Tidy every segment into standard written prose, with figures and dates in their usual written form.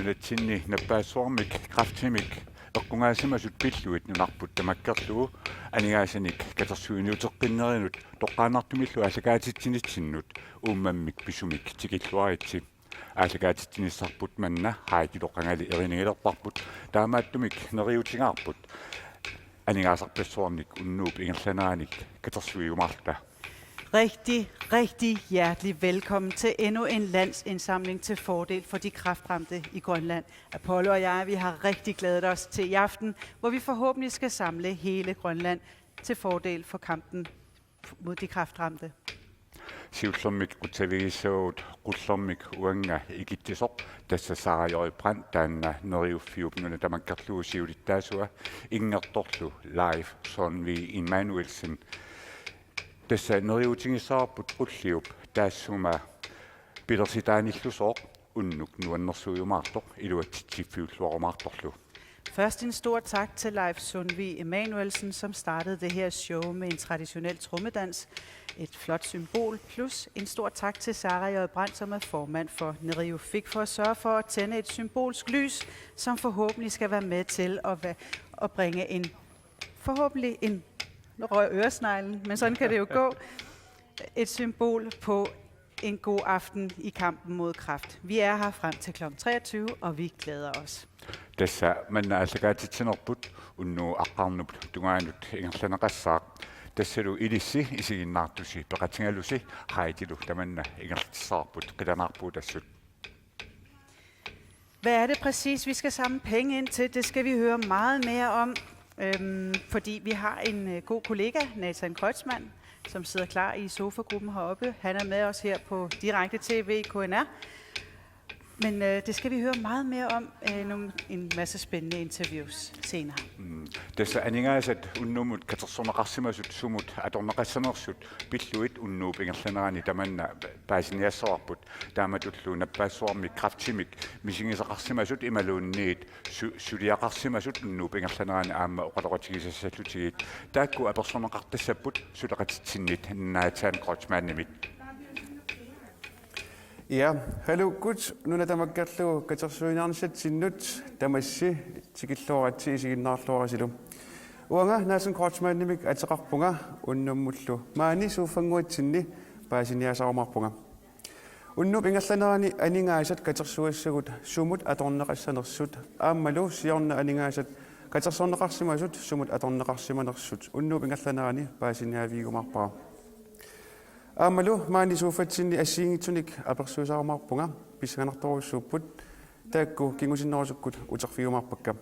нунатсинни наппаассуармик крафтимик эққунгаасимасут пиллуит нунарпут тамаккерлугу анигаасаник катерсуиниутеққиннеринут тоққаанартумиллу аллагаатитсинитсиннут ууммаммик писумик тикиллуаритси аллагаатитсиниссарпут манна хаатилоққангали эринигилерпарпут таамааттумик нериутингаарпут анигаасарпассуарник уннууп ингерланааник катерсуиумарта. Rigtig, rigtig hjertelig velkommen til endnu en landsindsamling til fordel for de kræftramte i Grønland. Apollo og jeg, vi har rigtig glædet os til i aften, hvor vi forhåbentlig skal samle hele Grønland til fordel for kampen mod de kræftramte. Siutlormik utavigisaut qullormik uanga igittisoq tassa saariori brand taanna neriuffiupnuna tamakkerlugu siulittaasua ingertorlu live Sonvi Immanuelsen tassa neriutingissaarput qulliup taassuma pilersitaanillusoq unnuk nuannersuujumaartoq iluatsitsiffiulluarumaartorlu. Først en stor tak til Leif Sundvig Emanuelsen, som startede det her show med en traditionel trommedans. Et flot symbol, plus en stor tak til Sara J. Brandt, som er formand for Neriufik, for at sørge for at tænde et symbolsk lys, som forhåbentlig skal være med til at bringe en røg øresneglen, men sådan kan det jo gå. Et symbol på en god aften i kampen mod kræft. Vi er her frem til kl. 23, og vi glæder os. Tassa manna allagaatitsinerput unnu aqqarnuput tungaanut ingerlaneqassaaq tassalu ilissi isiginnaartusi peqatingalusi haitilu tamanna ingertissarput qilanarput assut. Hvad er det præcis, vi skal samle penge ind til? Det skal vi høre meget mere om, fordi vi har en god kollega, Nathan Kreutzmann, som sidder klar i sofagruppen heroppe. Han er med os her på direkte tv KNR. Men det skal vi høre meget mere om, en masse spændende interviews senere. Tässä aningaasat unnumut katersorneqarsimasut sumut atorneqassanersut pilluit unnuup ingerlaneraani tamanna paasiniassarput taamatullu nappaassuarmik kraftimik misingiseqarsimasut imaluunniit suliaqarsimasut unnuup ingerlaneraani aamma oqaloqatigisassallutigit taakku apersorneqartassaput suleqatitsinnit Nathan Kreutzmannimit. Ja, hallo gut. Nuna tamakkerlu katersuinaarnissatsinnut tamassi tikilluaratsi isiginnaarluarasilu. Uanga Nathan Kreutzmannimik ateqarpunga unnummullu maani suufanguatsinni paasiniasaarumarpunga. Unnup ingerlanerani aningaasat katersuassagut sumut atorneqassanersut aammalu siorna aningaasat katersorneqarsimasut sumut atorneqarsimanersut unnup ingerlanerani paasiniaviigumarpara. Amalu maani suufatsinni assiingitsunik apersuusaarumarpunga pissanartoruussuupput taakku kingusinnerusukkut uterfiumarpakka.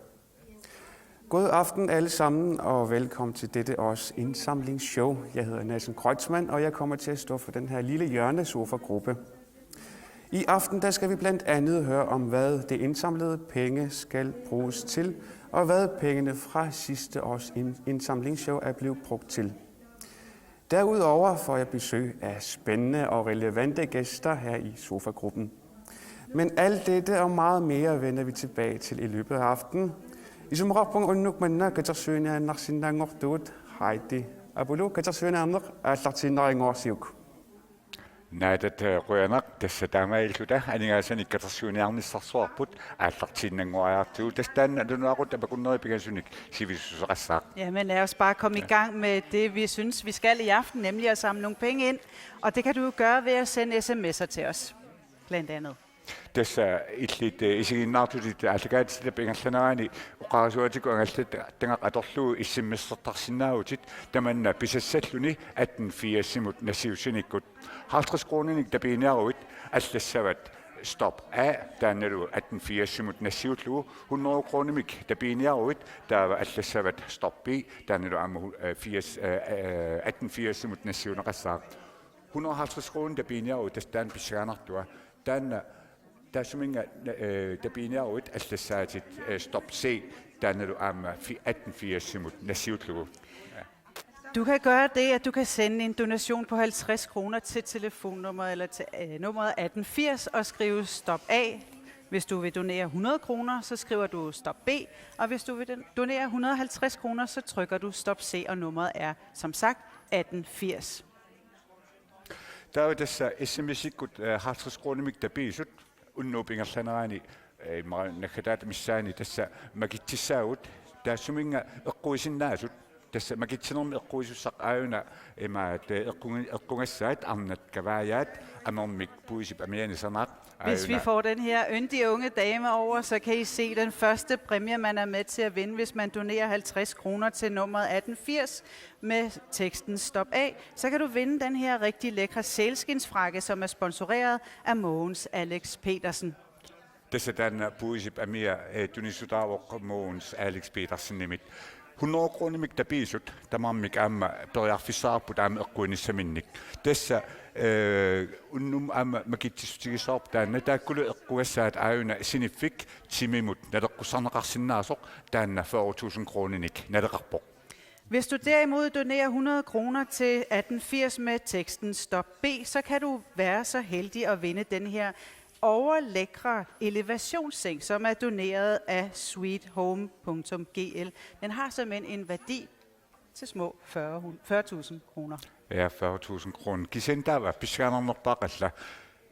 God aften alle sammen og velkommen til dette års indsamlingsshow. Jeg hedder Nathan Kreutzmann, og jeg kommer til at stå for den her lille hjørnesofagruppe. I aften der skal vi blandt andet høre om, hvad det indsamlede penge skal bruges til, og hvad pengene fra sidste års indsamlingsshow er blevet brugt til. Derudover får jeg besøg af spændende og relevante gæster her i sofagruppen. Men alt dette og meget mere vender vi tilbage til i løbet af aftenen. I sumrarpung unnuk manna katersuinaannarsinnangortugut Heidi Apollo katersuinaarneq aallartinnariнгуарсиук. Naatat ruyanaq tassa taamailluta aningaasani katersuuniarnissarsuarput aallartinnanguariartugu tastaanna lunuaqut apakunneri pigasunik sivissuseqassaaq. Ja, men lad os bare komme i gang med det, vi synes, vi skal i aften, nemlig at samle nogle penge ind. Og det kan du gøre ved at sende sms'er til os, blandt andet. Tässä illit isiginnaartutit allagaatissilla pingerlaneraani uqarasuatiku angallat tangaqatorlugu issimmissertarsinnaagutit tamanna pisassalluni 1880 nasiusinikut 50 kronenik tapiiniaruit allassavat stop a taannalu 1880 nasiullugu 100 kronemik tapiiniaruit taava allassavat stop b taannalu aamma 1880 nasiuneqassaaq 150 kroner tapiiniaruit tastaan pissaanartua taanna Tassuminga tapiiniaruit allassaatit stop C taannalu aamma 1880 nasiullugu. Du kan gøre det, at du kan sende en donation på 50 kroner til telefonnummeret eller til nummeret 1880 og skrive stop A. Hvis du vil donere 100 kroner, så skriver du stop B. Og hvis du vil donere 150 kroner, så trykker du stop C, og nummeret er som sagt 1880. Der er jo dessa sms-ikut 50 kronemik tapiisut unnuupingerlaneraani nakhatat missaani tassa makitsissaavut taassuminga eqquisinnaasut tassa makitsinermi eqquisussaq aayuna imaat eqqungassaat arnat kavaajaat amermik puisip amianisanaaq. Hvis vi får den her yndige unge dame over, så kan I se den første præmie, man er med til at vinde, hvis man donerer 50 kroner til nummeret 1880 med teksten Stop af. Så kan du vinde den her rigtig lækre sælskinsfrakke, som er sponsoreret af Mogens Alex Petersen. Tässä tämän puisip amia tunisutaavok Mogens Alex Petersen nimit. 100 kroner mik tapisut tamammik amma periarfissaarput amma eqquinissaminnik. Tässä unnum amma makitsissutigisaarp taanna taakkulu eqqugassaat aayuna siniffik timimut naleqqusarneqarsinnaasoq taanna 40.000 kronenik naleqarpoq. Hvis du derimod donerer 100 kroner til 1880 med teksten Stop B, så kan du være så heldig at vinde den her overlækre elevationsseng, som er doneret af sweethome.gl. Den har simpelthen en værdi til små 40.000 kroner. Ja, 40.000 kroner. Kisentava piskanarnerpaqalla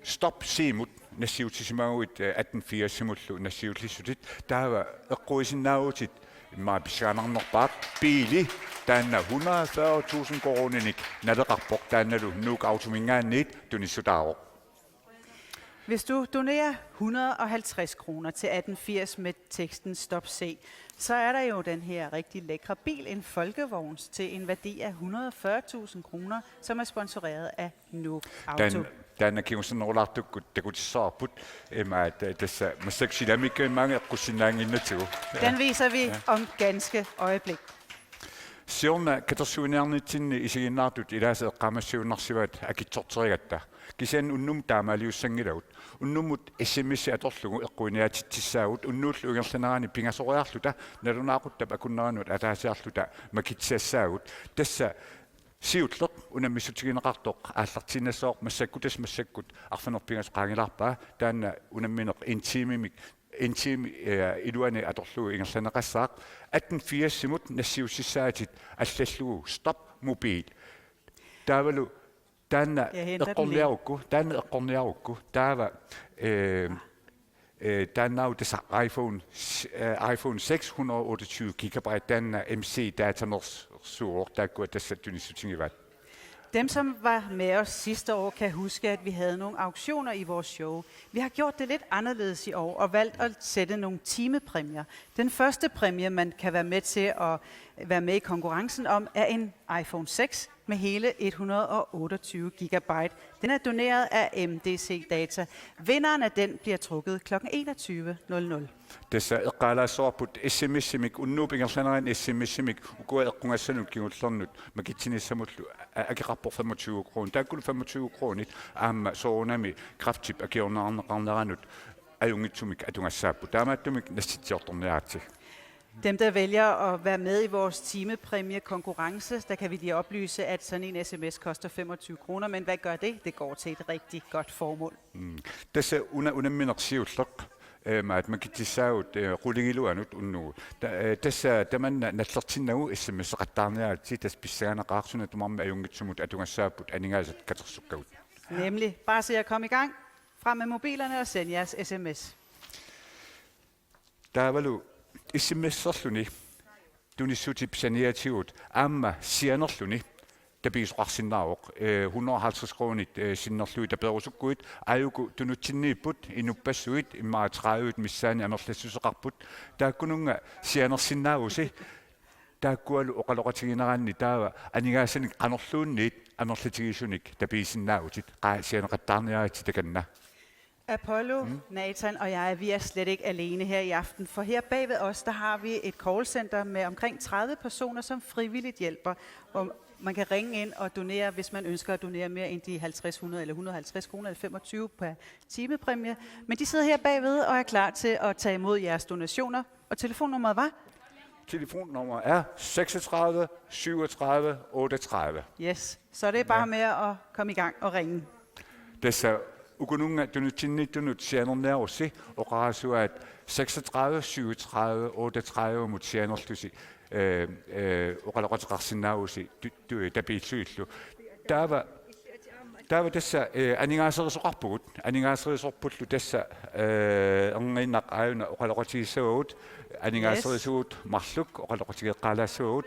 Stop simut nassiutisimauit 1880 simullu nassiutlissutit taava eqquisinnaavutit imma piskanarnerpaq piili taanna 140.000 kronenik naleqarpoq taannalu nuuk automingaanniit tunissutaaroq. Hvis du donerer 150 kroner til 1880 med teksten Stop C, så er der jo den her rigtig lækre bil, en folkevogns til en værdi af 140.000 kroner, som er sponsoreret af Nuuk Auto. Tänne kiusan olartukku tekutissarput imaat tässä masaksidamikkeun mange eqqussinnaanginnatiu. Den viser vi om ganske øjeblik. Siorna katersuuniarnitsinni isiginnaartut ilaasa eqqaamassiunnarsivat akitsorterigatta. Kisan unnum taamaaliussangilagut. Unnumut SMS atorlugu eqquiniatitsissaagut unnuullu ugerlanaraani pingasoriarluta nalunaaquttab akunneranut ataasiarluta makitsiassaagut. Tässä siutleq unamissutigineqartoq aallartinasooq massakkut arfanerpingas qaangilarpaa taanna unammineq intimi iluani atorlugu ingerlaneqassaaq 1880 simut nassiussissaatit allallugu Stop mobil taavalu taanna eqqorniarukku taava taannau tassa iPhone 628 GB taanna MC dataners taakku tässä tunissutigivat. Dem, som var med os sidste år, kan huske, at vi havde nogle auktioner i vores show. Vi har gjort det lidt anderledes i år og valgt at sætte nogle timepræmier. Den første præmie, man kan være med til at være med i konkurrencen om, er en iPhone 6 med hele 128 GB. Den er doneret af MDC Data. Vinderen af den bliver trukket kl. 21.00. Tässä eqqaalaassorput SMS-imik unnuupingerlanarain SMS-imik ukua eqqungassanut kigullernut makitsinissamullu akiqarpor 25 kroner taakkulu 25 kronit aamma soorunami krafttip akiornarneqarneranut ajungitsumik atungassaappu taamaattumik nassitsiortorniaatsi. Dem, der vælger at være med i vores timepræmie konkurrence, der kan vi lige oplyse, at sådan en sms koster 25 kroner. Men hvad gør det? Det går til et rigtig godt formål. Tässä unamminersiulleq maat makittissaavut quligiluanut unnugu tässä taman nallertinnagu SMS-eqattaarniaatsi tas pissaaneqaarsunat tumarma ajungitsumut atungassaapput aningaasat katersukkagut. Nemlig. Bare se at komme i gang. Frem med mobilerne og send jeres sms. Taavalu SMS-serluni tunissutip saniatigut aamma sianerluni tapiisuqarsinnaaroq 150 kronit sinnerlui taperusukkuit ajuku tunutsinniipput inuppassuit immaa 30 missaani amerlassuseqarput taakkununga sianersinnaagusi taakkualu oqaloqatigineraanni taava anigaasanik qanerluunniit amerlatigisunik tapiisinnaagutit sianeqattaarniaati takanna. Apollo, Nathan og jeg, vi er slet ikke alene her i aften, for her bag ved os, der har vi et callcenter med omkring 30 personer, som frivilligt hjælper. Og man kan ringe ind og donere, hvis man ønsker at donere mere end de 50, 100 eller 150 kroner eller 25 per timepræmie. Men de sidder her bagved og er klar til at tage imod jeres donationer. Og telefonnummeret var? Telefonnummer er 36 37 38. Yes, så det er bare med at komme i gang og ringe. Tässä ukununga tunutsinniittunut sianerniarussi oqarasuat 36 37 38 mut sianerlusi oqaloqatiqarsinnaagusi tapiilluillu taava Täällä tässä aningaaserisoqarpugut aningaaserisorpullu tässä onginnaq aayuna oqaloqatigissugut aningaaseriisugut marluk oqaloqatigeqqaalaassugut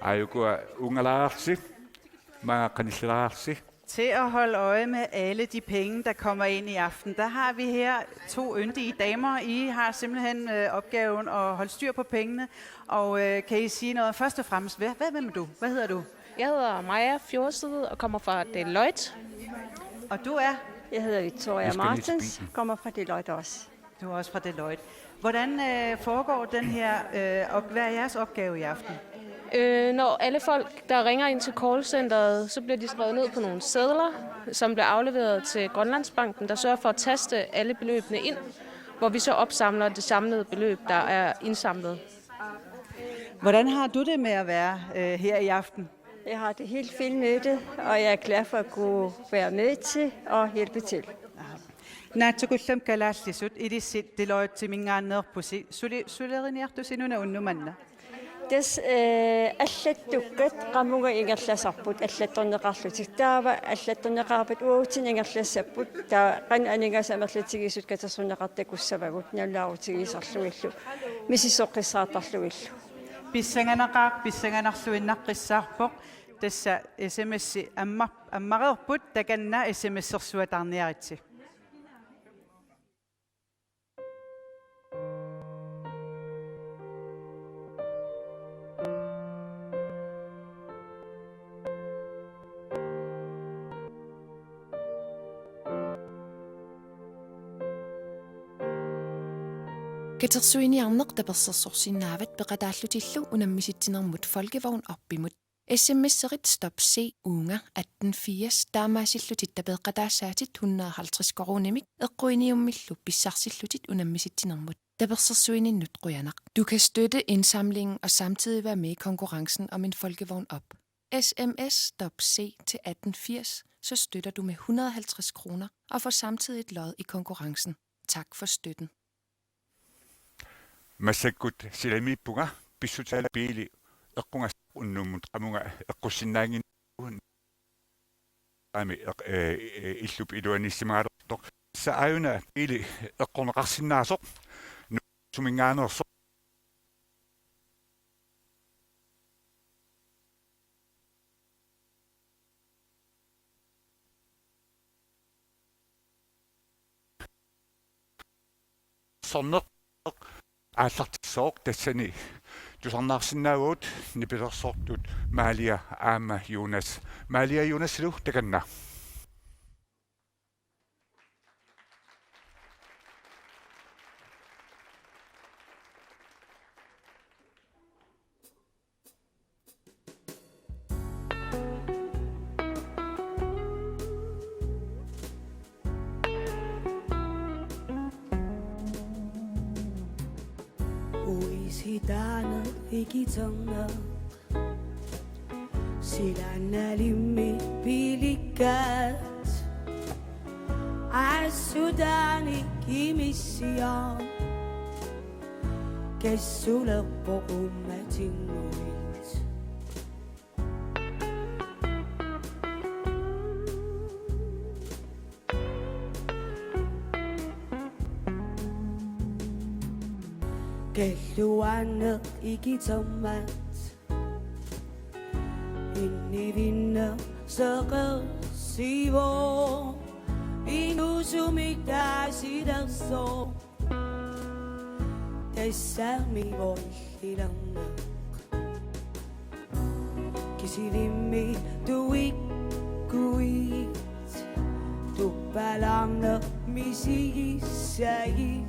aayukua ungalaarsi maaqanillaraarsi. Til at holde øje med alle de penge, der kommer ind i aften, der har vi her 2 yndige damer. I har simpelthen opgaven at holde styr på pengene. Og kan I sige noget først og fremmest? Hvem er du? Hvad hedder du? Jeg hedder Maja Fjordside og kommer fra Deloitte. Og du er? Jeg hedder Victoria Martens, kommer fra Deloitte også. Du er også fra Deloitte. Hvordan foregår den her, hvad er jeres opgave i aften? Når alle folk, der ringer ind til callcenteret, så bliver de skrevet ned på nogle sedler, som bliver afleveret til Grønlandsbanken, der sørger for at taste alle beløbene ind, hvor vi så opsamler det samlede beløb, der er indsamlet. Hvordan har du det med at være her i aften? Jeg har det helt fint med det, og jeg er glad for at kunne være med til og hjælpe til. Naatsukullam kalaallisut ilissit Deloitte mingaanneerpusi sulerinertusinuna unnumanna. Des аллаттуккат qamунга ингерласарпут аллатторнеқарлутик таава аллатторнеқарпат уутин ингерлассаппут таа qan анигасамерлатигисут катерсунеқартакуссавагут наллаарутигисарлуиллу мисисоққиссаартарлуиллу Pissanganarsuinnaqqissaarpoq tassa SMS ammareerput takanna SMS-ersuatarniaritsi. Katersuiniarneq tapersersorsinaavat peqataallutillu unammisittinermut folkevogn oppimut. SMS-erit stop C unga 1880 taamaasillutit tapeqqataassaatit 150 koronimik eqquiniummillu pissarsillutit unammisittinermut. Tapersersuininnut quyanaq. Du kan støtte indsamlingen og samtidig være med i konkurrencen om en folkevogn op. SMS stop C til 1880, så støtter du med 150 kroner og får samtidig et lod i konkurrencen. Tak for støtten. Massakut silamiippunga pissutaala piili eqqungas unnumut qamunga eqqussinnaangin ami illup iluanissimaalertoq sa ayuna piili eqqorneqarsinnaasoq sumingaanersoq sonneq ааллартиссооқ тассани тусарнаарсинаагуут нипилерсоортут маалия аама юнаслу таканна Uisitana ikitanga sila nalimi pilikat Asudani kimission Kessuler porumatinguit Kelluanneq ikitomat Innivinner seqersivo Inusumik taasiderso Tassarmi voillilanneq Kisilimmi tuikkuit Tuppalarneq misigissagit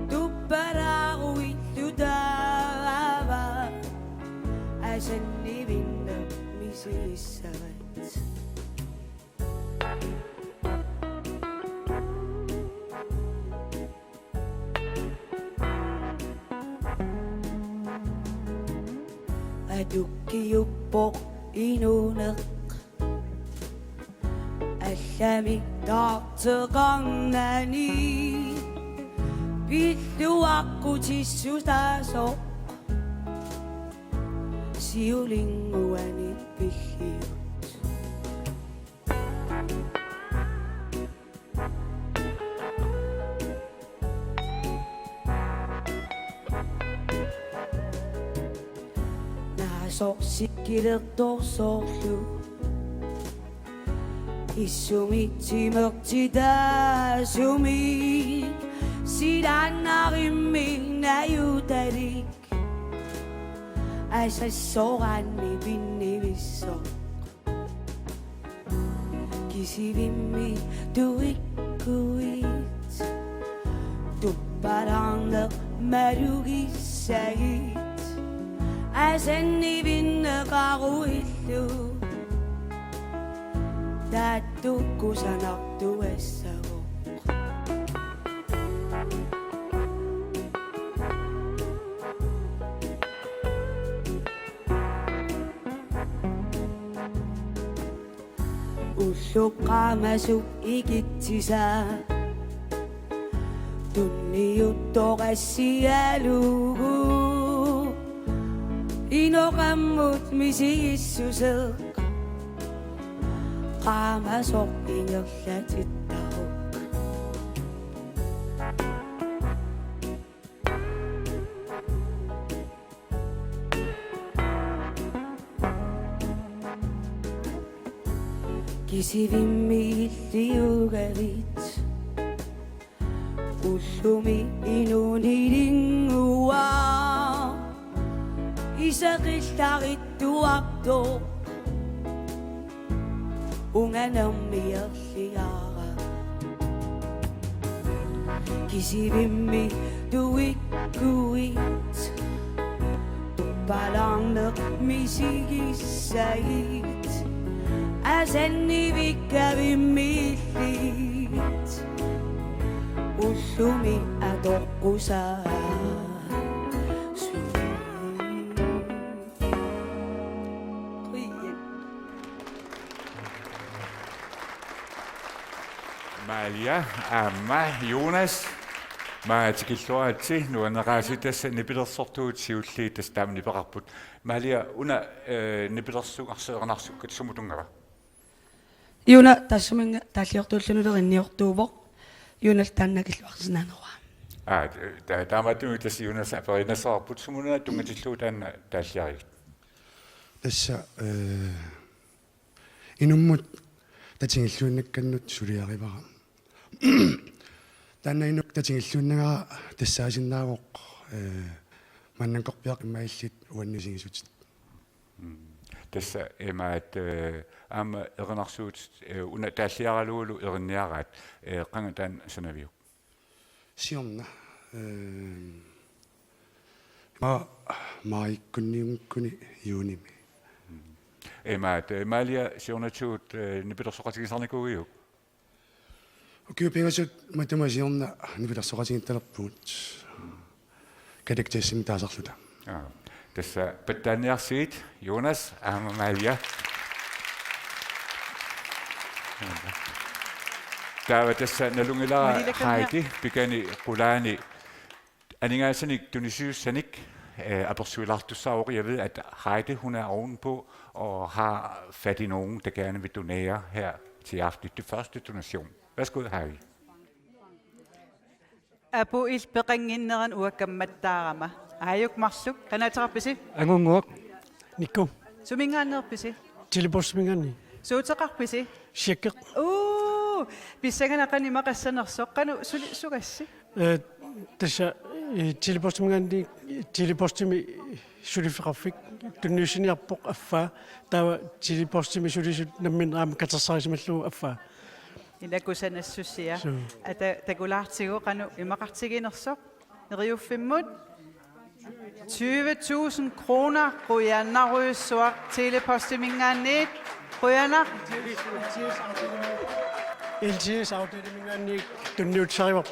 Tupparauittudaava asannivinna misissavat Adukkiyuppoq inuneq Allamik taarteqarnani Pilluaqqutissutaasoq siulinguanit pilliut nasorsikillertorsorlu issumitimertitaasumi sidannarimmi najutarik aisassoranni pinnivissor kisivimmi tuikkuit tupparanner madugissagit asennivinneqaruillu tattukkusanartuassago ulluqqaamasuk ikitsisaa tunniuttoqassialugu inoqammut misigissuseq qaamasoq inerlatittaruq kisivimmi illiugarit ullumi inuniringuwa isaqillaqittuartoq unganermierliara kisivimmi tuikkuit tuppalarneq misigissagit asennivikkavimmiillit ullumi atoqqusaa Malia, Amma, Jonas, Maatikilluaatsi, nuanaqaasitassa nipilersortuut siulliitas taamnipeqarput. Malia, una nipilersuqarseeqanarsukkut sumutungara. Juna tassuminga talliortuullunuleriniortuuvoq Jonas taannakilluarsinaanerua Taamatuumi tassi Jonas aperinassaarput sumununa tungatillu taanna taalliarigit. Tassa inummut tatingilluunnakkannut suliarivara taannainuk tatingilluunnagara tassaasinnaavoq mannankorpiaq immaillit uannusigisut Tassa emaat amma erinarsuut una taalliaraluulu erinniaraat qangataan sanaviu. siorna maikkunniumikkuni juunimi Emaat Malia siornatuut nipilersoqatigisarnikuugiu. ukiupigasut matamasiorna nipilersoqatigittalерпуут kadaktassimi taasarluta Tassa pattaanniarsiit Jonas Amma Malia. Taava tässä nalungilaa Heidi pikani qulaani aningasanik tunisiussanik apersuilartussaavoq. Jeg ved, at Heidi hun er ovenpå og har fat i nogen, der gerne vil donere her til aften. Det første donation. Værsgo, Heidi. Apu ilpeqanginneran uakkammattaarama ayukmarluk qanaterpisi Angunguak, Nico, sumingaannerpisi Tilibosmingani, suuteqarpisi Shekek, pissanganaqani maqassanersoq qanu sugassi Tessa Tilibosmingani, Tilibostimi Sulifiqarfik, Tunnisiniarpoq affaa, Tawa Tilibostimi Sulisut nammin raam katersaarisimalluu affaa. ilakusanassussia ata takulartigu qanu imaqartiginersoq neriuffimmut 20.000 kroner ruyannaruissuaq telepostimingaanniit ruyannar LTS afdeliningani tunniutsarivoq.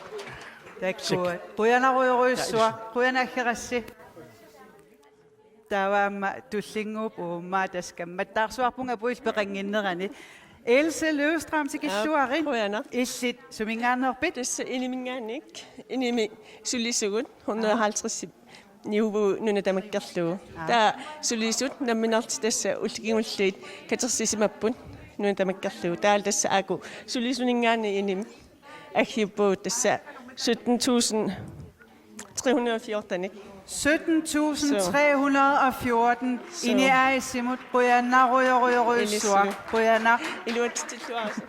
takkuat ruyannaruiruissuaq ruyanaggerassi tawaamma tullinguup uummaa taskammattaarsuarpunga puilpeqanginnerani Else Løvstrøm til Gisuarin. Illit sumingaannerpit. Tässä inimingaannik inimi sulisugut 150 niuvu nunatamakkerlugu. Ta sulisut namminarti tässä ultigimulliit katersisimappun nunatamakkerlugu. Taal tässä aku sulisuningaanni inimi aghiuppuut tässä 17.314 17.314. Ini ai simut Brianna rød suak. Brianna. Iluatitluarsu.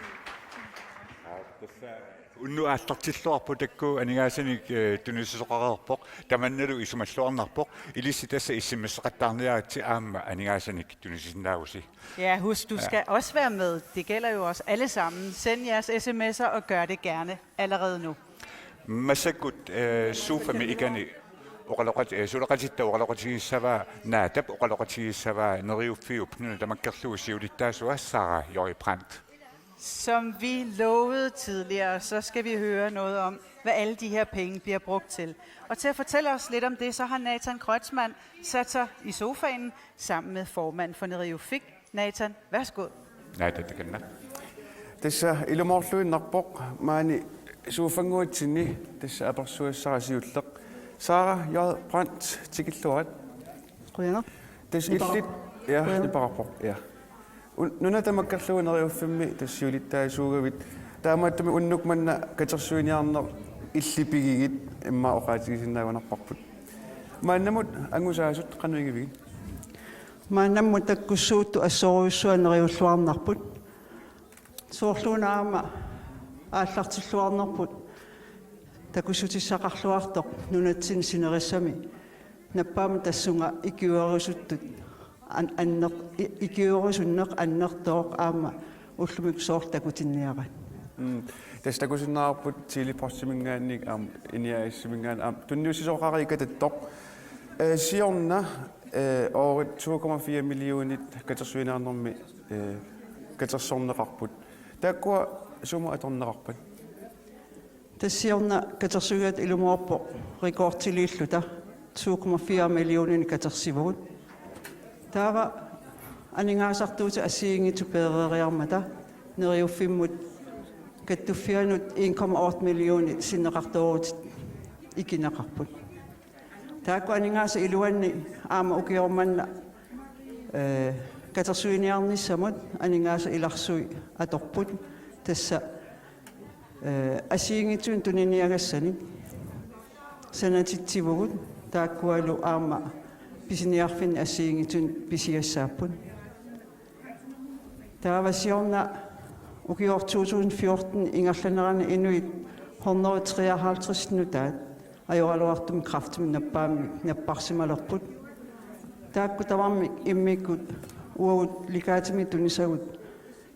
Unnu allartilluarpu takku anigaasinik tunisusoqarerpoq tamannalu isumalluarnarpoq ilisi tassa issimmasseqattaarniaati aamma anigaasinik tunisisinaagusi. Ja, husk, du skal også være med. Det gælder jo os alle sammen. Send jeres sms'er og gør det gerne allerede nu. Masakut suufami ikani oqaloqat sulaqatitta oqaloqatigiissava naatab oqaloqatigiissava neriuffiup nuna tamakkerluusiulittaasuassara Jori Brandt. Som vi lovede tidligere, så skal vi høre noget om, hvad alle de her penge bliver brugt til. Og til at fortælle os lidt om det, så har Nathan Kreutzmann sat sig i sofaen sammen med formand for Neriufik. Nathan, værsgo. Nathan, det kan jeg. Tässä ilmoorluin narpoq maani suufanguutsinni tässä apersuassarasiulleq Sara Jori Brandt tikilluat. Ringer. Tässä illit ja niparpoq ja. Nuna tamakkerluuneriuffimmi tassiulittaasuugavit taamaattami unnukmanna katersuiniarner illipigigit imma oqaatigisinnaavunarparput maannamut angusaasut qanuigivigit maannamut takkussuuttu assoriussuaneriulluarnarput soorluunaama aallartilluarnerput takussutissaqarluartoq nunatsin sinerissami nappaama tassunga ikiuarisuttut anner ikiurusunneq annertooq aama ullumik soortakutinniaqa tässä takusinnaarput tiiliporsimingaannik iniaissimingaan tunniusisoqariikatattoq siorna oorit 2,4 millionit katersuinaarnermi katersorneqarput taakkua sumu atorneqarpat tassiorna katersugat ilumuarpoq rekordtiliilluta 2,4 millionin katersivugut taava aningaasartuuta assiingitu peereriarmata neriuffimmut kattuffianut 1,8 millionit sinneqartorutit ikinaqarput taakku aningaasa iluanni aama ukiormanna katersuiniarnissamut aningaasa ilarsui atorput tassa assiingituun tuniniagassani sanatitsivugut taakkualu aama pisiniarfin assiingitun pisiassaapun taavasiorna ukior 2014 ingerlanerani inuit 153 nutaat ajoraluartum kraftum napparsimalerput taakku tavarmik immikkut uagut likaatimi tunisagut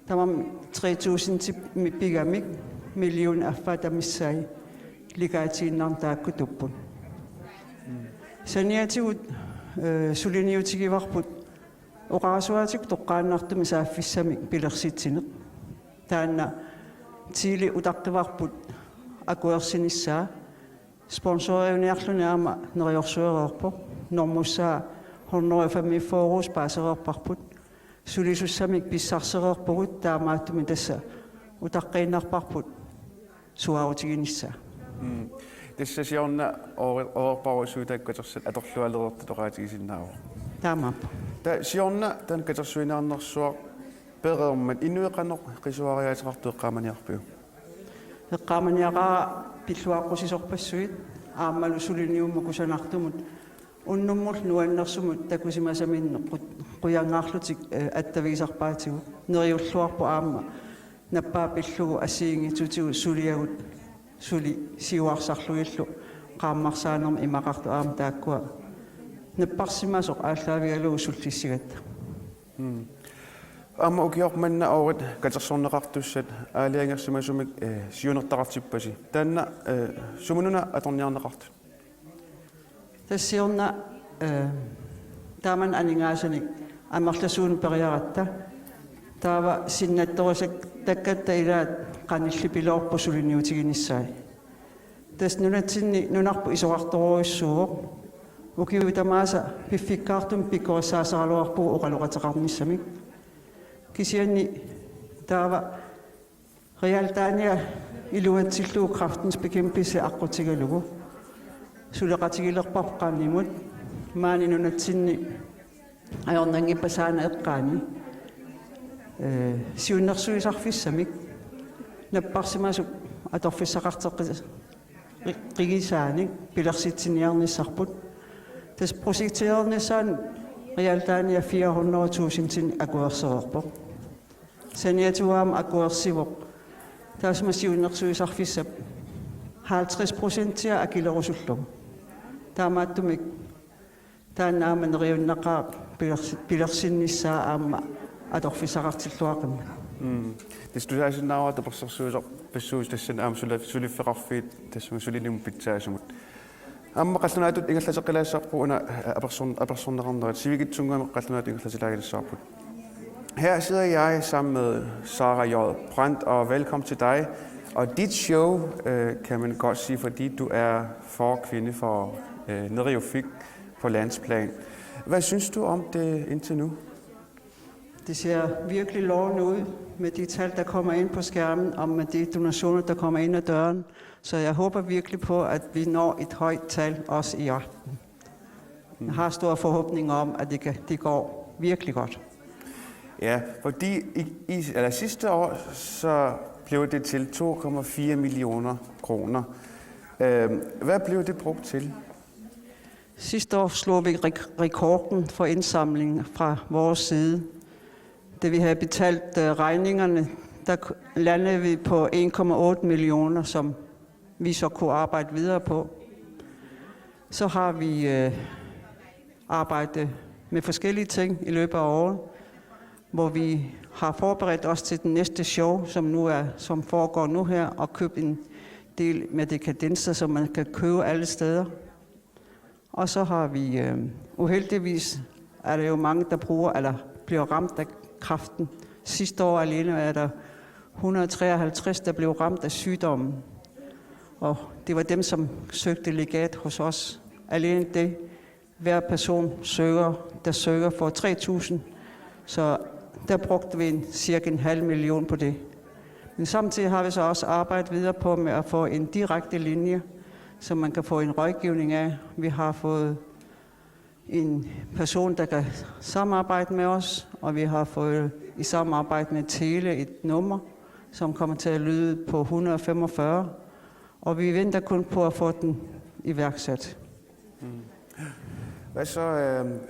tavarmik 3000 pigamik million affatamissai likaatiinnar taakku tuppun saniatigut suliniutigivarput oqaasuatik toqqaannartumi saaffissamik pilersitsineq taanna tiili utaqqivarput akuersinissaa sponsoriuniarluni aama neriorsuereerpoq normussaa hornoriufammi forus paasereerparput sulisussamik pissarsereerpugut taamaattumi tassa utaqqiinnarparput suarutiginissaa tässä siorna oorparusuutak katersat atorlualerertu toqaatigisinnaavo taamaappa ta siorna tan katersuinaarnersuaq pereermat inueqanoq qisuariaatiqartueqqaamaniarpiu eqqaamaniaqaa pilluaqqusisorpassuit aammalu suliniummu kusanartumut unnummul nuannersumut takusimasaminneq quyangaarlutik attaviisarpaatigut neriulluarpu aamma nappaa pillugu assiingitutigu suliagut suli siuarsarluillu qaammarsaanerma imaqartu aam taakkua napparsimasoq aalлaavigalugu sullissigatta aama ukiormanna oorit katersorneqartussat aaliangersimasumik siunertaqartippasi taanna sumununa atorniarneqartu tassiorna taaman aningaasani amerlasuun periaratta taava sinnattorisak takkatta ilaat qanillipiloorpu suliniutiginissai tas nunatsinni nunarpu isoqartoruissuuq ukiutamaasa piffikkaartum pikkorissaasaraluarpu oqaloqateqarnissamik kisianni taava realtaania iluatsilluu kraftens bekæmpelse aqutigalugu suleqatigilerparpaqqaannimut maani nunatsinni ajornangippasaana eqqaani siunnersuisarfissamik napparsimasuk atorfissaqarteqqi qigisaanik pilersitsiniarnissarput Tässä projekterede sådan realtani ja 400,000 tin aguersorpo. Sen etuam aguersivo. Tässä mä siunnersuisarfissa 50% akilerusullum. Taamaattumik taanaaman riunnaqa pilersinnissaa aamma atorfisaqartilluaqimma. Hvis du er sådan noget, der så besøges det sådan am sulle ferrafit, det som sulle nim pizza som. Amma qallana tut ingalla saqqilaassaarpu una apersonnerarnerat sivikitsungaam qallana ingalla silaagilssaarput. Her sidder jeg sammen med Sara J. Brandt, og velkommen til dig. Og dit show kan man godt sige, fordi du er forkvinde for Neriofik på landsplan. Hvad synes du om det indtil nu? Det ser virkelig lovende ud med de tal, der kommer ind på skærmen, og med de donationer, der kommer ind ad døren. Så jeg håber virkelig på, at vi når et højt tal også i aften. Jeg har store forhåbninger om, at det går virkelig godt. Ja, fordi sidste år så blev det til 2,4 millioner kroner. Hvad blev det brugt til? Sidste år slog vi rekorden for indsamling fra vores side. Da vi havde betalt regningerne, der landede vi på 1,8 millioner, som vi så kunne arbejde videre på. Så har vi arbejdet med forskellige ting i løbet af året, hvor vi har forberedt os til den næste show, som foregår nu her, og købt en del med dekadenser, som man kan købe alle steder. Og så har vi uheldigvis, er der jo mange, der bliver ramt af kræften. Sidste år alene er der 153, der blev ramt af sygdommen. Og det var dem, som søgte legat hos os. Alene det, hver person der søger for 3.000. Så der brugte vi cirka 500.000 på det. Men samtidig har vi så også arbejdet videre på med at få en direkte linje, så man kan få en rådgivning af. Vi har fået en person, der kan samarbejde med os, og vi har fået i samarbejde med Tele et nummer, som kommer til at lyde på 145, og vi venter kun på at få den iværksat.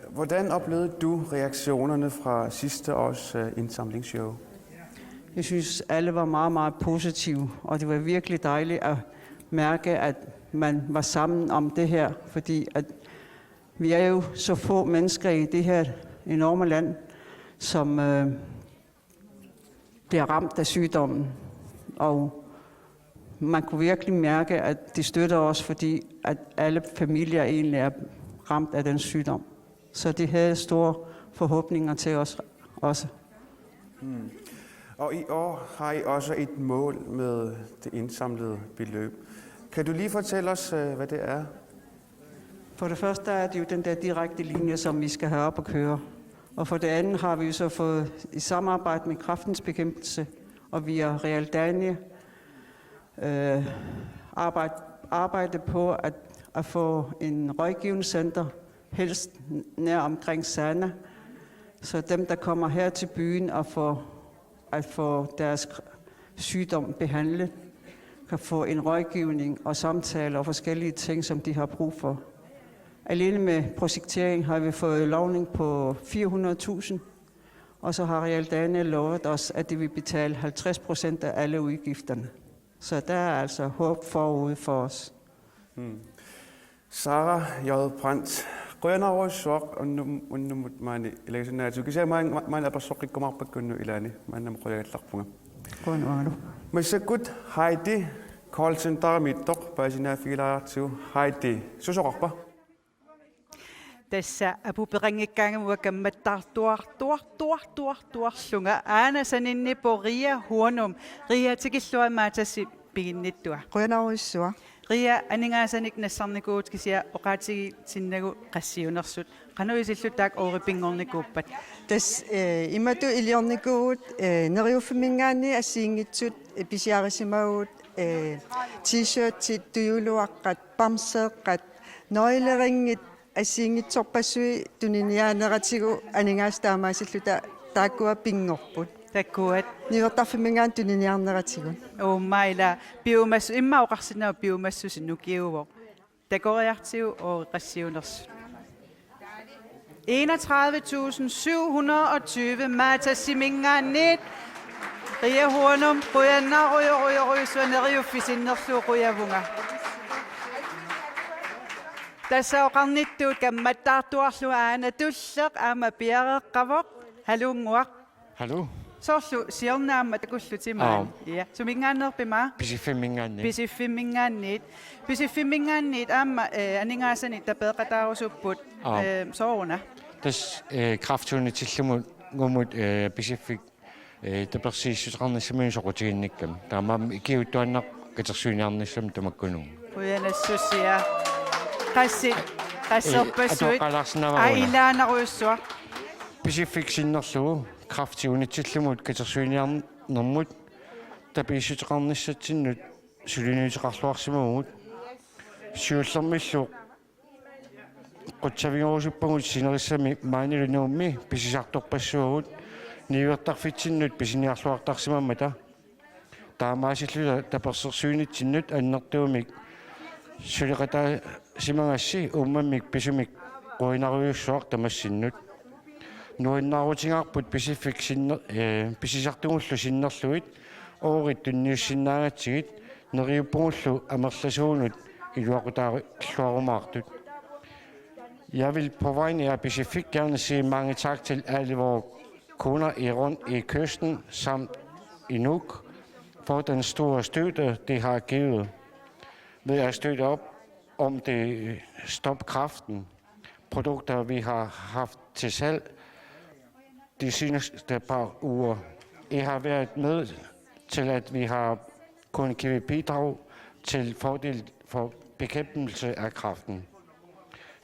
Hvordan oplevede du reaktionerne fra sidste års indsamlingsshow? Jeg synes, alle var meget, meget positive, og det var virkelig dejligt at mærke, at man var sammen om det her, fordi at vi er jo så få mennesker i det her enorme land, som bliver ramt af sygdommen. Og man kunne virkelig mærke, at de støtter os, fordi at alle familier egentlig er ramt af den sygdom. Så de havde store forhåbninger til os også. Og i år har I også et mål med det indsamlede beløb. Kan du lige fortælle os, hvad det er? For det første er det jo den der direkte linje, som vi skal have op at køre. Og for det andet har vi jo så fået i samarbejde med Kræftens Bekæmpelse og via Realdania arbejde på at få en rådgivningscenter, helst nær omkring Sana, så dem, der kommer her til byen og at få deres sygdom behandlet, kan få en rådgivning og samtaler og forskellige ting, som de har brug for. Alene med projektering har vi fået lovning på 400.000, og så har Realdania lovet os, at de vil betale 50% af alle udgifterne. Så der er altså håb forude for os. Sara J. Brandt, quyana sok unnumut maani ilaisanaatu kisa maan apersoqikkumarpakkunnu ilaani maannam quyagallarpunga Quyana. Masakut Heidi call center mittoq paasinaafigilaaartigu Heidi susoqarpa. Tässä apuperingikkangamua kammattartuarluga aanasaninni po Ria Hornum. Ria tikilluamaatasi piginnittua. Quyanaruissua. Ria aningasanik nassarnikuut kisia oqaatigi sinnagu qassiunersut. Qanuisilluttaak ooripingornikuuppat. Tas imatu iliornikuut neriuffimingaanni assiingitsut pisiarisimagut t-shirt tuyuluaqqat pamseeqqat noileringit assiingitsorpassui tuniniaaneratigu aningaastaamassilluta taakkua pingorput. Takkuat. Niortarfimingaan tuniniarneratigun. Maila biomassu imma oqarsinaa biomassusin nukiuvo. Takoriartiu o qassiunersut. 31.720 Mata Siminganit Ria Hornum Royana Roya Sonario Fisinnerlu Royavunga Tasauqarnittut kammattartuarluaana tulleq aama piareqqavoq halunguaq Hallo. Sorlu siornaamma takullutimaan. Ja. Sumingaannerpima. Pisiffimingaannit aamma aningaasani tapeeqataarusupput sooruna. Tas kraftuunitillumut ngumut Pacific tapersiissuteqarnissamini soqutiginnikkam. Taamaam ikiuttuannaq katersuiniarnissam tamakkunung. Uyanassussia. Qasserpassuit. Ailaanaruussua. Pacific sinnerlugu kraftiunitillumut katersuiniarnermut tapiissuteqarnissatsinnut sulinuiteqarluarsimagut siullermillu qutsaviorusuppagut sinerissami maanilunuummi pisisartorpassuagut niuertarfitsinnut pisiniarluartarsimammata taamaasillula tapersersuunitsinnut annertuumik suliqataa simangassi ummammik pisumik qoinariussuaq tamassinnut nuinnaarutigarput Pacific pisisartungullu sinnerluit oorit tunniussinnaangatsigit neriuppungullu amerlasuunut iluaqutaarluarumaartut. Jeg vil på vegne af Pacific gerne sige mange tak til alle vores kunder i kysten samt i Nuuk for den store støtte, de har givet ved at støtte op om det stopkraften produkter, vi har haft til salg de seneste par uger. I har været med til, at vi har kunnet give bidrag til fordel for bekæmpelse af kræften.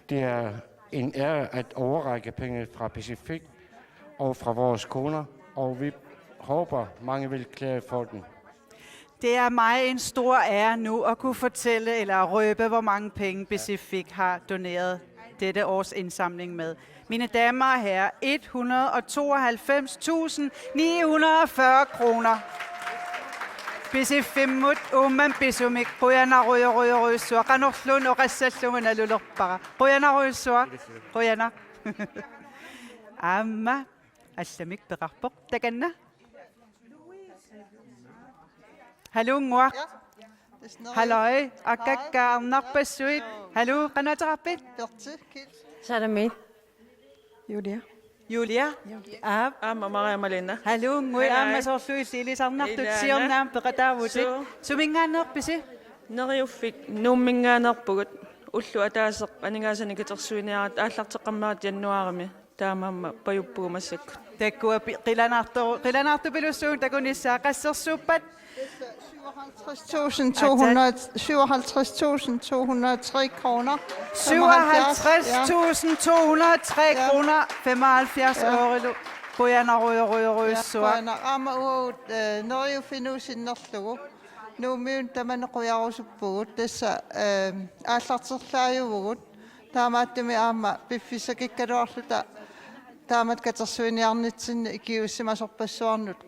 Det er en ære at overrække penge fra Pacific og fra vores kunder, og vi håber, mange vil klage for den. Det er mig en stor ære nu at kunne fortælle eller røbe, hvor mange penge Pacific har doneret dette års indsamling med. Mine damer og herrer, 192.940 kroner. Pacifimmut umman pisumik qoyanaruyoruyoruissua qanorlun oqassallunguna lulorpara. Qoyanaruissua qoyana. Amma allamik peqarpoq takanna. Halunguaq. Halløj, akkakkaarnarpassuit. Hallo, qanatarapit. Så er der med. Julia. Amma Maria Malena. Hallo, ngui amma sorluillilisarnartut siornaam peqataavutit. Sumingaannerpisi. Neriuffik nuummingaanерпугут уллу атаасеқ анингаасани катерсуиниарат ааллартеққаммаат яннуарами таамаамма паюппугумассакку. Takkua qilanartupilussuun takunissаа qassерsuuppat 57.203 kroner. 57.203 kroner 75 øre. Qoyanaruyoruyoruissua. Qoyanaruut neriuffinuusinnerlugu. Nuumiun tamanequyaarusuppugut tassa aallarterlaajuvugut taamaattumi aamma piffisakikkaluarluta taamat katersuiniarnitsinni ikiussimasorpassuarnut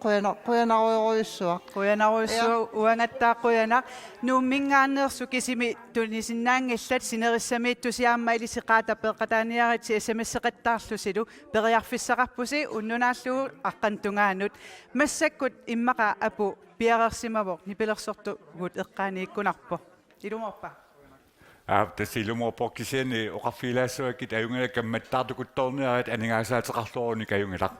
qoyanaruyoruissua. Qoyanaruissua uangattaaqquyanaq nuummingaannersu kisimi tunisinnaallat sinerissamiittusiaamma ilisiqaatapeeqataaniaritsi sms-eqattaarlusilu periarfissaqarpusi unnunaallugu aqqantungaanut massakkut immaqa apu piarersimavoq nipilersortugut eqqaaniikkunarpo ilumorpa. Tasilumorpoq kisiani oqarfilaassuakit ajungala kammattaartukuttorniarat aningaasaateqarluoruni kajungalaq.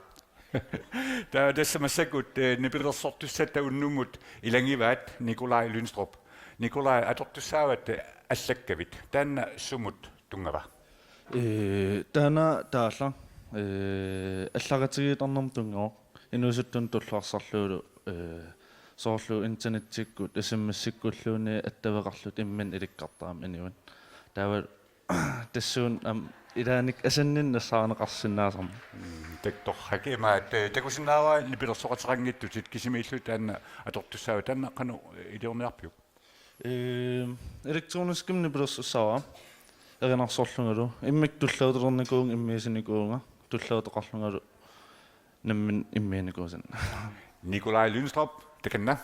Tässä massakut nipilersortussatta unnumut ilangivaat Nikolai Lynstrup. Nikolai atortussaavat allakkavit. Tanna sumut tungava. Tana taalla аллагатигииторнэрм тунгоо инусуттун туллуарсарлуулу соорлу интернеттиккут асиммассиккуллууни аттавеқарлут имман иликкартаам аниун таава тассуун илааник асанниннассаарнеқарсинаасарма такторхакимаат такусинаава нипилерсоқатеқангиттутит кисимииллу таанна атортуссаава таанна қану илиорниарпиук электрониским нипилерсуссаава эринарсорлунгалу иммик туллаутерлерникуун иммиисиникуунга туллаутеқарлунгалу наммин иммианикуусан Nikolai Lynstrup, det kan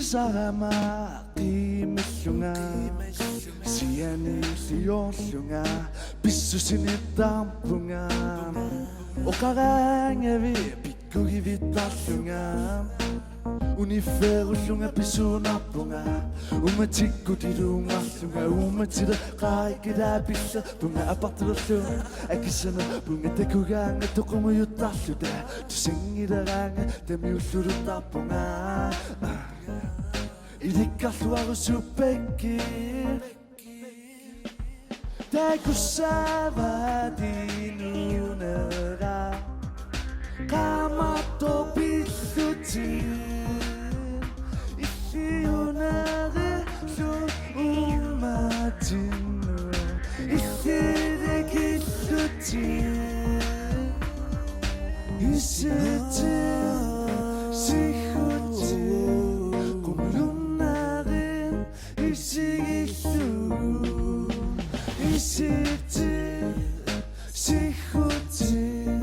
Sarama qimillunga siani siyollunga pissusinittampunga oqarangavi pikkugivitallunga uniferullunga pissunappunga umatikkutilungarlunga umatida qaikidapilla punga apartilurlunga akissana punga takugaanga toqumuyuttarluta tusingidaraanga tamiulluluttarpunga Idikkalluarusupekki Taikussavadinunera Qamatopillutin Illiunare luumatinu Illidikillutin Isitin Sihutin Isitin, sihutin,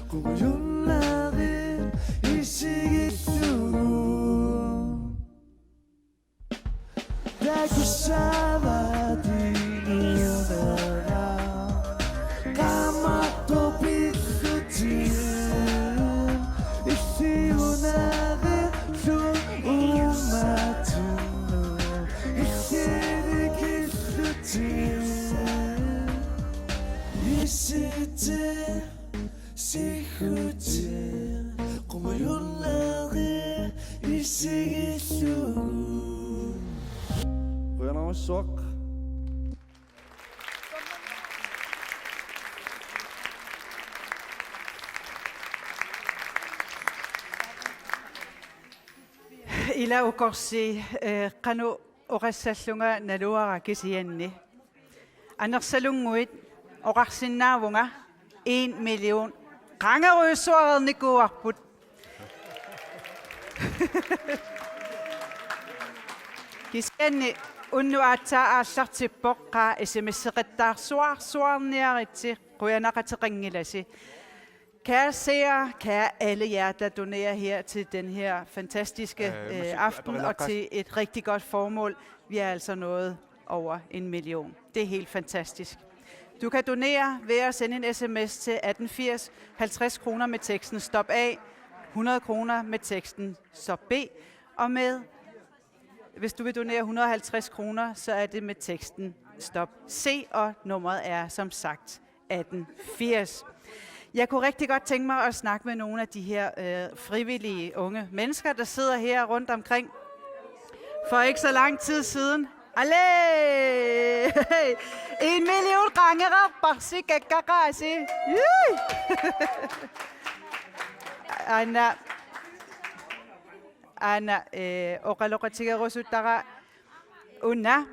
kumuyunlarin, isigitun. Takusavadinunera, kamatopikutin, illiyunarin, luumatinu, illidigillutin. Isitin, sihutin, kumuyunlarin, isigitun. Rønner sok. Ila ukorsi qanu oqassallunga naluarakisianni. Anersalunguit oqarsinnaavunga 1 million qangerøsuarernikuarput. Kiskanni unnuaatsaa aallartippoq qa sms-eqattaarsuarsuarniaritsi quyanaqateqangilasi. Kære seere, kære alle jer, der donerer her til den her fantastiske aften og til et rigtig godt formål. Vi er altså nået over 1 million. Det er helt fantastisk. Du kan donere ved at sende en sms til 1880, 50 kroner med teksten stop A, 100 kroner med teksten stop B, og hvis du vil donere 150 kroner, så er det med teksten stop C, og nummeret er som sagt 1880. Jeg kunne rigtig godt tænke mig at snakke med nogle af de her frivillige unge mennesker, der sidder her rundt omkring. For ikke så lang tid siden. Allé! 1 million qangera parsi kakkaqasi. Ana oqaloqatigerusuttara unna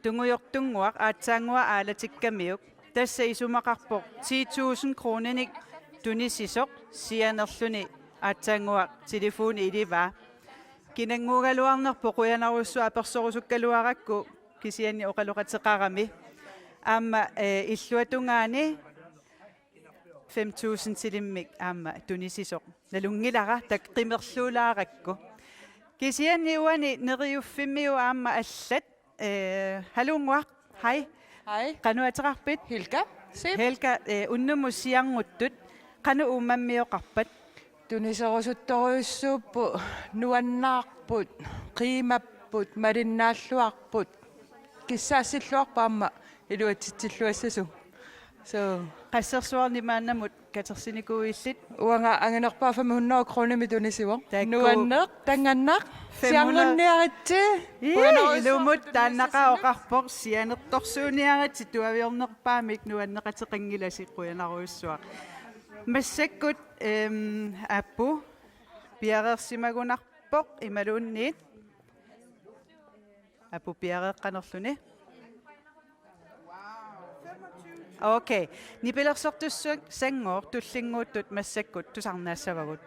tunguyortunguaq aatsangua aalatikkammiuk. Tässä isumaqarpoq 10.000 kronenik tunisisoq sianerluni aatsangua telefoni iliva. Kinangugaluarnerpoq uyanarussu apersorusukkaluarakku kisiani oqaluqatiqarami aamma illuatungaani 5,000 tilimmik aamma tunisisoq nalungilara takqimerluulaaraqku kisiani uani neriuffimmiu aamma allat halunguaq hai qanuateqarpit Helga unnumusianguttut qanu uummammioqarpat Tuniserusuttoriussuuppu nuannaarput qiimapput malinnaalluarput kissaasilluarpaamma iluatitsilluassasu so qassersuarnimaannamut katersinikuillit uanga anganerpaafami 100 kronimi tunisiwa nuanneq tanganneq siangunniaritsi ilumut taannaqaoqarpoq sianertorsuuniaritsi tuaviornerpaamik nuanneqateqangilasiqquinaruissuaq massakkut appu piareersimagunarpoq imaluunniit appu piareeqqanerluni Okay, nipilersortussuak sangoor tullinguuttut massakkut tusarnaassavagut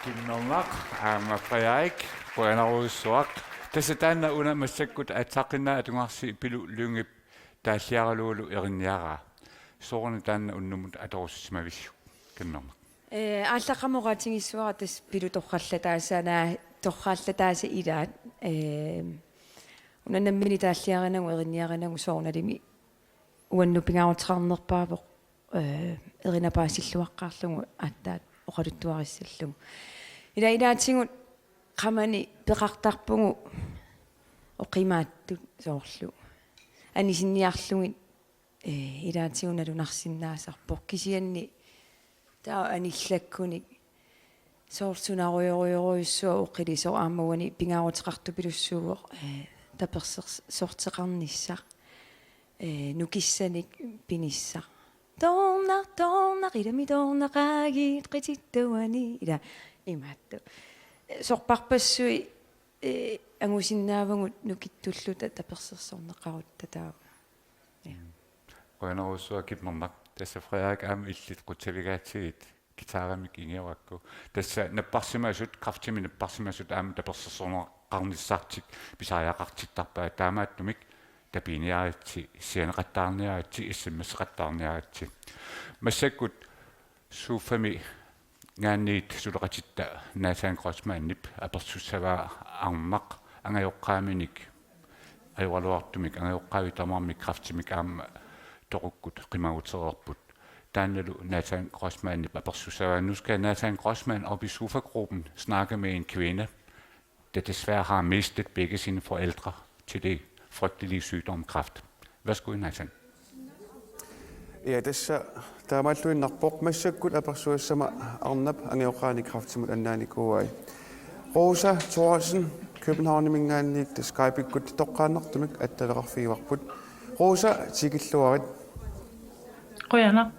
Kinnomak, Frederik, Rønnerudsuak. Tässä tänne unelmassakkut ataqinna atungarsi pilu lyngip taasiaraluulu erinniara. Soorna tänne unnumut atorussimavissuk. Kinnomak. Ааллақаморатингиссуара тас пилу торраллатаасанаа торрааллатааса илаат унанаммини тааллиаринагу эринниаринагу соорналими уаннупингаарутеқарнерпаавоқ эринапаасиллуаққаарлугу ааттаат оқалуттуариссаллугу илаатингут qamani peqartarpugu oqimaаттут соорлу анисинниарлугит илаатигуналунарсиннаасарпоқ кисианни таа аниллаккуник соорсунаруйоруйоруйуссуа оқилисо аамауани пингаарутеқарту пилуссууоқ таперсертеқарниссақ нукиссаник пиниссақ торнар илами торнақаагит қититтуани ила имаатту сорпарпассуи ангусиннаавагут нукиттуллута таперсерсорнеқарут татаа Rønnerudsuak kipmermak. Tässä Frederik illit qutsavigaatsigit gitaaramik ingiuakku. Tässä napparsimaasut kraftimin napparsimaasut tapersersorneqarnissartik pisaajaqartittarpaa taamaattumik tapiiniaritsi sianeqattaarniaritsi issimmasseqattaarniaritsi. Massakkut suufami ngaanniit suleqatitta Nathan Grossmannip apersussavaa armaq angajoqqaaminik ajualuartumik angajoqqaavitamarmik kraftimik aama torukkut qimagutererput taannalu Nathan Grossmannip apersussavaa. Nu skal Nathan Grossmann op i sofagruppen snakke med en kvinde, der desværre har mistet begge sine forældre til det frygtelige sygdom kræft. Værsgo, Nathan. Ja, tässä taamailluinnarpoq massakkut apersuassama arnap angeoqaani kraftimut annaanikuuai. Rosa Thorsen, Københavnimingaanniik Skype-ikkut toqqaannartumik attaleqarfiuarput. Rosa tikilluarit. Qoyana.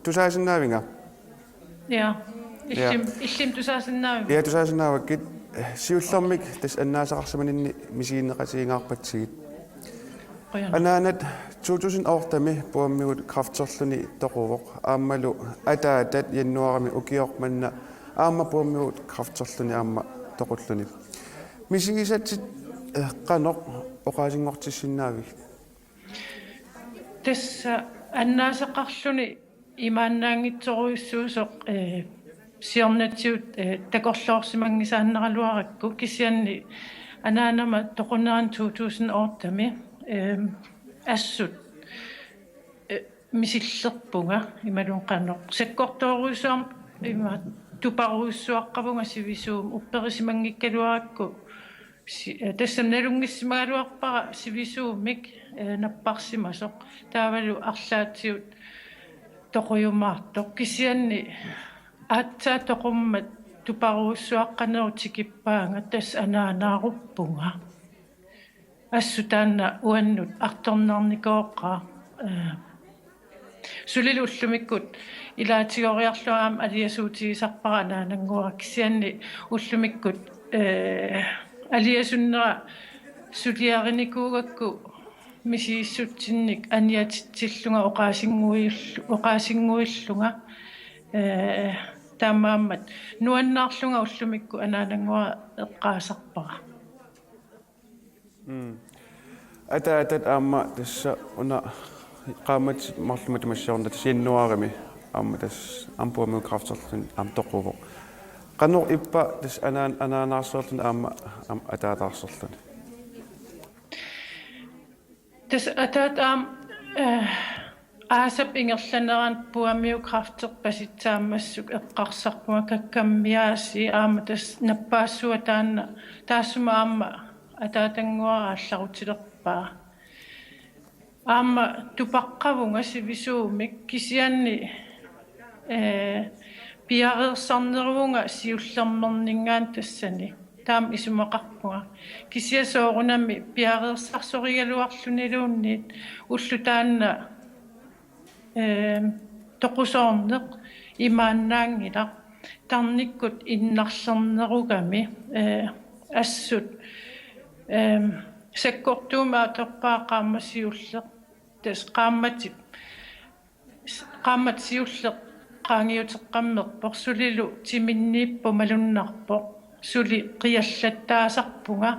Tusaasinaavinga. Ja. Illim tusaasinaavinga. Ja, tusaasinnaavakkit siullermik tas annaasaqarsamanинни misiinneqatiingaarpatsigit. Anaanat 2008 puammigut krafterluni toquvoq aammalu ataatat jannuarami ukiormanna aamma puammigut krafterluni aamma toqulluni misigisatsit qanoq oqaasingortissinnaavik tässä annaasaqarluni imaannaangitsoruissuusoq siornatiut takorloorsimangisaanneraluarakku kisianni anaanama toqunneran 2008 assut misillerpunga imalun qannoq sakkortooruissuam ima tuparuissuaqqavunga sivisuum upperisimanngikkaluarakku tassam nalungissimagaluarpara sivisuumik napparsimasoq taavalu arlaatiut toquyumaartoq kisianni aatsaa toqummat tuparuissuaqqaneru tikippaanga tass anaanaaruppunga assutaanna uannut artornarnikooqqa sulilullumikkut ilaatigoriarluaam aliasuutigisarpara anaananguara kisianni ullumikkut aliasunnera suliarinikuugakku misiissutsinnik aniatitsillunga oqaasinguillunga taamaammat nuannaarlunga ullumikku anaananguara eqqaasarpara ataatat aamma tassa una qaamat marlumat massiorna tassiannuarimi aamma tass ampuamiu krafterlun am toquvoq qanor ippa tass anaanaarserlun aamma ataataarserlun tass ataat aasap ingerlaneraan puamiu krafterpasitsaammassuk eqqarsarpunga kakkammiaasi aamma tass nappaassuwa taanna taassuma aamma ataatanguara алларутилерпаа аама тупаққавунга сивисуумик кисианни пиареерсарнерувунга сиуллермернингаан тассани таам исумақарпунга кисиасоорунами пиареерсарсоригалуарлунилуунниит уллутаанна тоқусоорнеқ имааннаангила тарниккут иннарлернеругами ассут sakkortuumaatorpaa qaammasiulleq tas qaammatip qaammatiulleq qaangiuteqqammerpoq sulilu timinniippu malunnarpoq suli qiallattaasarpunga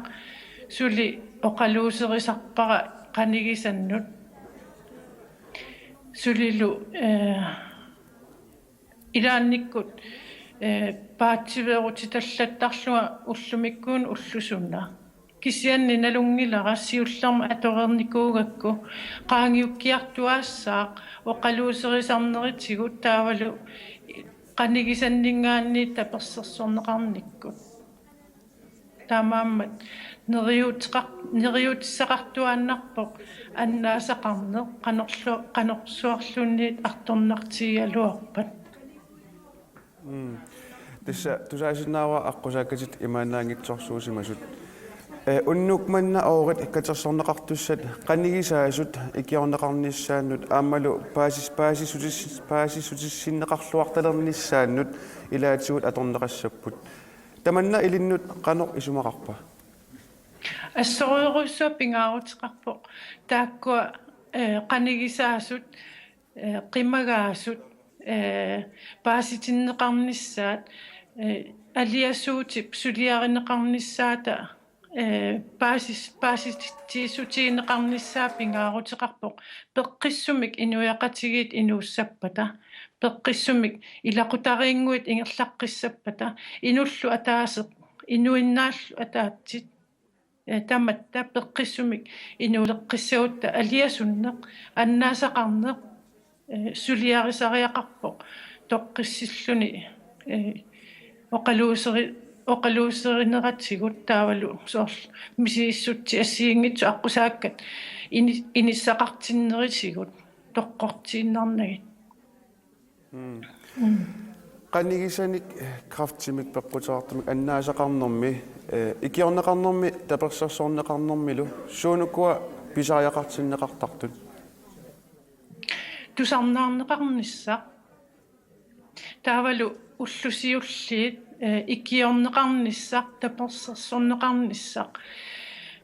suli oqaluuserisarpara qanigisannut sulilu ilaannikkut paatsiveerutitallattarluga ullumikkuun ullusunna kisianni nalungilara siullarma atorernikuugakku qaangiukkiartuaassaaq oqaluuserisarneritigut taavalu qanigisanningaanni tapersersorneqarnikkut taamaammat neriutissaqartuaannarpoq annaasaqarneq qanorsuarlunniit artornartigaluarpat Tässä tusaisinnaava aqqusaakkatit imaannaangitsorsuusimasut unnukmanna oorit ikkatersorneqartussat qanigisaasut ikiorneqarnissaannut aammalu paasisutissinneqarluartalernissaannut ilaatigut atorneqassapput tamanna ilinnut qanoq isumaqarpa ассориоруссуа пингаарутеқарпоқ тааккуа қаниgisаасут қимагаасут пааситиннеқарниссаат алиасуутип сулиаринеқарниссаата пааситиисутиинеқарниссаа пингаарутеқарпоқ пеққиссумик инуяқатигит инууссаппата пеққиссумик илақутариингуит ингерлаққиссаппата инуллу атаасеқ инуиннааллу атаатсит таматта пеққиссумик инуулеққиссагутта алиасуннеқ аннаасақарнеқ сулиарисариақарпоқ тоққиссиллуни оқалуусеринератсигут таавалу соорл мисииссутти ассиингитсу аққусааккат иниссақартиннерисигут тоққортииннарнагит qanigisanik kraftimik peqqutaartumik annaasaqarnermi ikiorneqarnermi tapersersorneqarnermilu suunukua pisariaqartinneqartartut тусарнаарнеқарнisса таавалу уллусиуллиит икиорнеқарниссақ таперсерсорнеқарниссақ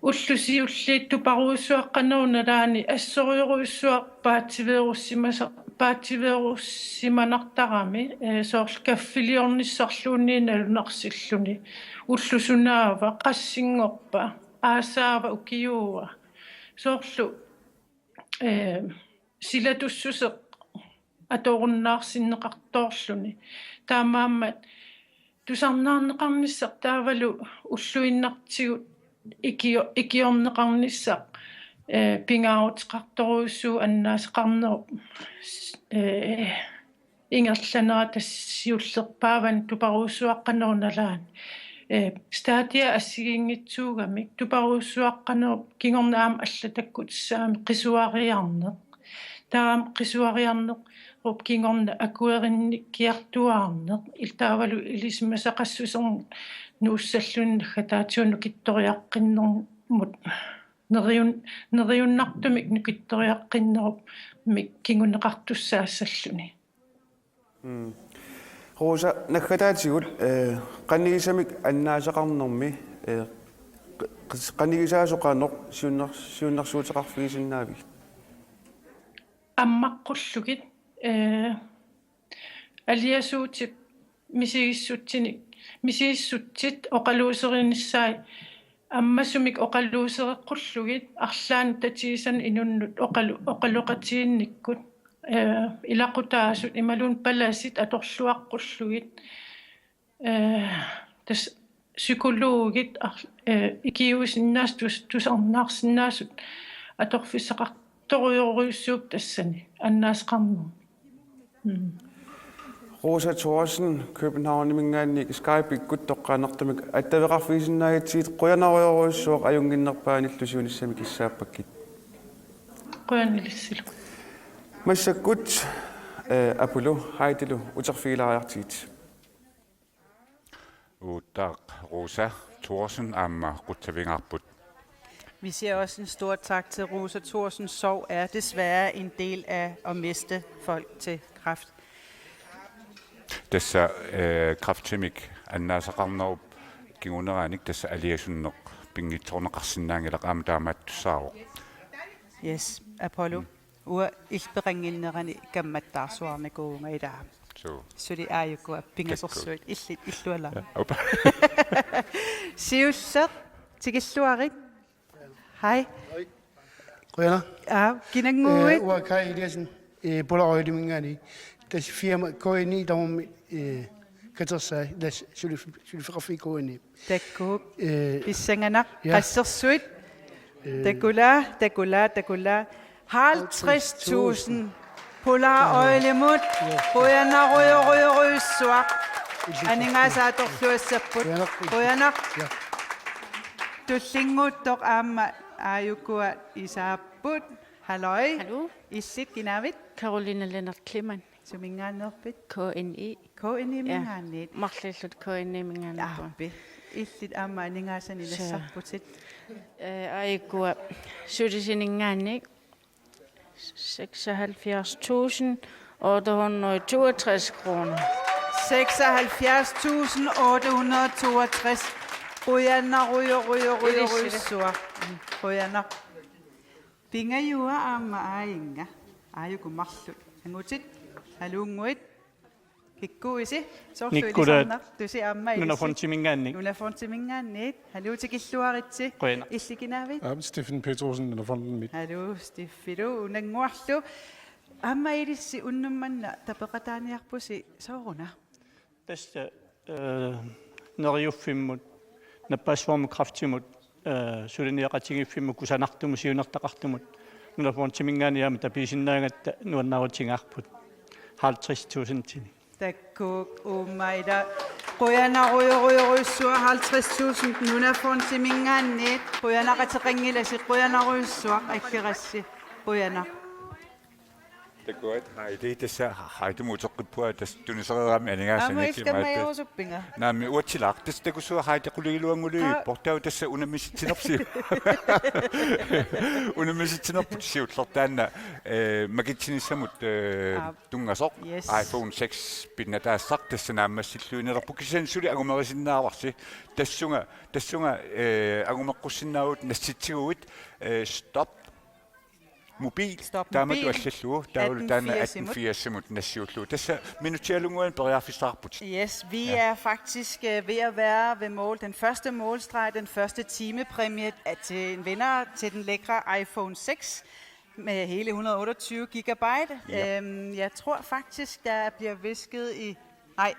уллусиуллиит тупаруусуаққанеруналаани ассориоруссуақ паатсиверуссиманартарами соорл каффилиорниссарлууннииналунарсиллуни уллусунаава qassiнгорпа аасаава укиуа соорлу силатуссусеқ аторуннаарсиннеқартоорлуни таамааммат тусарнаарнеқарниссақ таавалу уллуиннартигут икиорнеқарниссақ пингаарутеқарторуйссуу аннаасеқарнеруп ингерланера тассиуллерпааван тупаруйссуаққанеруналаан статия ассигингитсуугамик тупаруйссуаққанеруп кингорнаама аллатаккут саами қисуариарнеқ таам қисуариарнеқ руп кингорна акуеринниккиартуаарнеқ илтаавалу илисмасақассусерн нууссаллуннагга таатиуну китториаққиннэрмут нериуннартумик нукитториаққиннеруп мик кингунеқартуссаассаллуни Rosa nakkataatsigul qannigisamik annaasaqarnermi qannigisaasoqaanoq siunnarsuuteqarfigisinnaavik аммаққуллугит алиасуутип мисииссутсит оқалуусеринissaai аммасумик оқалуусереққуллугит арлаан татиисан инуннут оқалоқатиинниккут илақутаасут ималун паласит аторлуаққуллугит тас psykologit икиуисиннаас тусарнаарсинаасут аторфиссақарторюоруйуссууп тассани аннаасеқарнер Rosa Thorsen, København, mingaannik Skype-ikkut toqqaanartumik attaveqarfigisinnaagitiit quyanaruyuruissuoq ajunginnerpaanillusiunissamik issaappakit. Quyanilissilu. Massakkut Apollo haitilu uterfiilariartiit. Uutaq Rosa Thorsen amma quttavingarput. Vi siger også en stor tak til Rosa Thorsen. Sorg er desværre en del af at miste folk til kræft. Tässä kraftimik annaasaqarnerup kinguneranik tässä aliasunneq pingitsorneqarsinnaangilaq aamtaamaattussaaro. Yes, Apollo. Ua ilperingilnerani kammattaarsuarnakuunga idaa. Suli aayukua pingasorsuit illuala. Opa. Siussat tikilluarit. Hej. Quyana. Kinanguit. Uakai iliasin polaroidimingani. Tas firma koini tammi katersai das sulifrafi koini. Takku. Bissanganak qassersuit. Takula. 50.000 polaroilimut. Quyanaruyuruyuruyussuaq. Aningasaatorluassapput. Quyanak. Tullinguuttoq aamma aayukua isaapput. Halløj. Hallo. Issit kinavit. Caroline Lennart Klemann. Sumingaannerpit. KNE. KNE mingaanniit. Marlillut KNE mingaannerput. Arpi. Issit aamma aningaasanilassarputit. Aigua sutisinningaannik 76.862 kroner. 76.862. Quyanaruyuruyuruyussuaq. Quyanar. Pingayua aamma aayinga. Aayukumarlut. Angutit. Halunguit. Kikkuisi. Sorluilisarnar. Tusi aamma ilissi. Nunafontimingaanniit. Haluutikilluaritsi. Illikinaavit. Steffen Petersen, Nunafonden mit. Hallo, Stiffilu. Unanguarlu. Aamma ilissi unnummanna tapeqataaniarpusi sooruna. Tästä neriuffimmut nappasformukraftimut suliniaqatigiffimmut kusanartumu siunartaqartumut nunafontimingaaniaama tapisinnaagatta nuannarutigaarput 50.000 tini. Takku umaida quyanaruyuruyurussuaq 50.000 nunafontimingaanniit quyanaqateqangilasi quyanaruyussuaq akkerassi quyanar. Takkuat haidi tässä haidumuutoqqippua tas tuniseriram aningaasanikimaat. Naami uatsilaq tas takussua haidi quligiluanguli portau tassa unamissittinersi. Unamissittinerput siullertaanna magitsinnissamut tungasoq iPhone 6 pinnataassaq tassa naammassilluinerpu kisan suli agumerisinnaarvarsi tassunga agumeqqussinnaavut nassitsiguit stop mobil taamatu allallu taulu taana 18 nassiullu tassa minutialunguan periarfissarput. Yes, vi er faktisk ved at være ved mål. Den første målstreg, den første timepræmie til en vinder til den lækre iPhone 6 med hele 128 gigabyte. Ja. Jeg tror faktisk, der bliver visket i... Nej,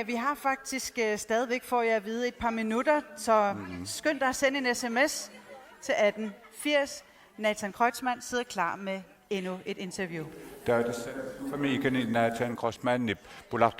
vi har faktisk stadigvæk, får jeg at vide, et par minutter, så skynd dig at sende en sms til 1880. Nathan Kreutzmann sidder klar med endnu et interview. Der er det for mig, Nathan Kreutzmann,